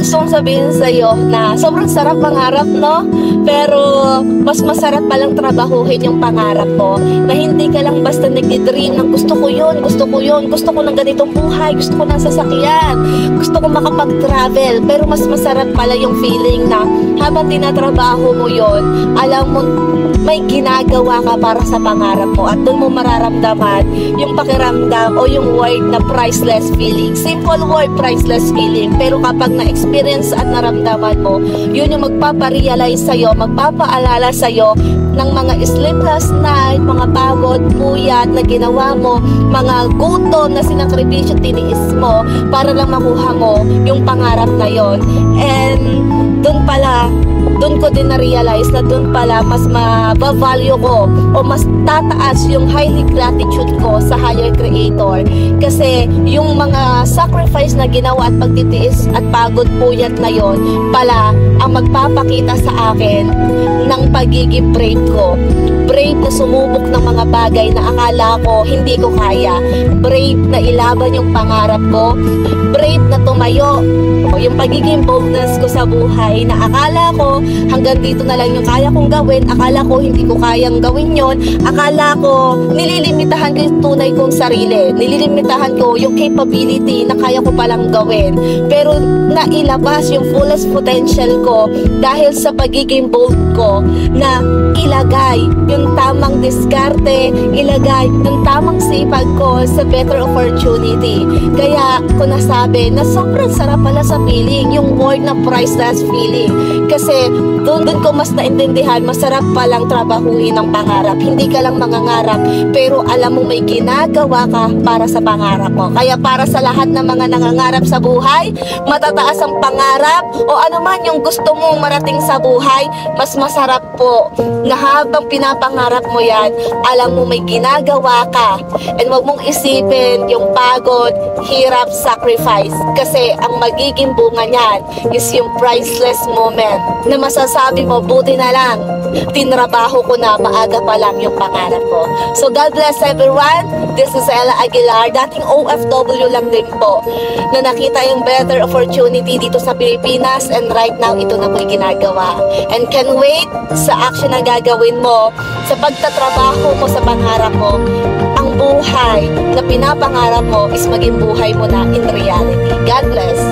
gusto kong sabihin sa'yo na sobrang sarap mangarap, no? Pero mas masarap palang trabahuhin yung pangarap mo. Na hindi ka lang basta nag-dream ng gusto ko yun, gusto ko yun, gusto ko ng ganitong buhay, gusto ko ng sasakyan, gusto ko makapag-travel. Pero mas masarap pala yung feeling na habang tinatrabaho mo yun, alam mo may ginagawa ka para sa pangarap mo at doon mo mararamdaman yung pakiramdam o yung word na priceless feeling. Simple word, priceless feeling. Pero kapag na-experience at naramdaman mo, yun yung magpaparealize sa'yo, magpapaalala sa'yo ng mga sleepless night, mga pagod, puyat na ginawa mo, mga gutom na sinakripisyo tiniis mo para lang makuha mo yung pangarap na yon. And doon ko din na-realize na doon pala mas ma-value ko o mas tataas yung highly gratitude ko sa higher creator. Kasi yung mga sacrifice na ginawa at pagtitiis at pagod puyat na yon pala ang magpapakita sa akin ng pagiging brave ko. Brave na sumubok ng mga bagay na akala ko hindi ko kaya. Brave na ilaban yung pangarap ko. Brave na tumayo. O yung pagiging boldness ko sa buhay na akala ko hanggang dito na lang yung kaya kong gawin. Akala ko hindi ko kayang gawin yon. Akala ko nililimitahan ko yung tunay kong sarili. Nililimitahan ko yung capability na kaya ko palang gawin. Pero nailabas yung fullest potential ko dahil sa pagiging bold ko na ilagay yung tamang diskarte, ilagay yung tamang sipag ko sa better opportunity. Kaya ko nasabi na sobrang sarap pala sa feeling, yung word na priceless feeling. Kasi doon ko mas naintindihan, masarap palang trabahuin ng pangarap. Hindi ka lang mangangarap, pero alam mo may ginagawa ka para sa pangarap mo. Kaya para sa lahat ng mga nangangarap sa buhay, matataas ang pangarap o ano man yung gusto mong marating sa buhay, mas masarap po na habang pinapangarap mo yan, alam mo may ginagawa ka. And wag mong isipin yung pagod, hirap, sacrifice. Kasi ang magiging bunga niyan is yung priceless moment na masasabi mo, buti na lang tinrabaho ko na maaga pa lang yung pangarap ko. So God bless everyone. This is Ella Aguilar, dating OFW lang din po, na nakita yung better opportunity dito sa Pilipinas, and right now ito na po yung ginagawa. And can wait sa action na gagawin mo sa pagtatrabaho mo sa pangarap mo. Ang buhay na pinapangarap mo is maging buhay mo na in reality. God bless.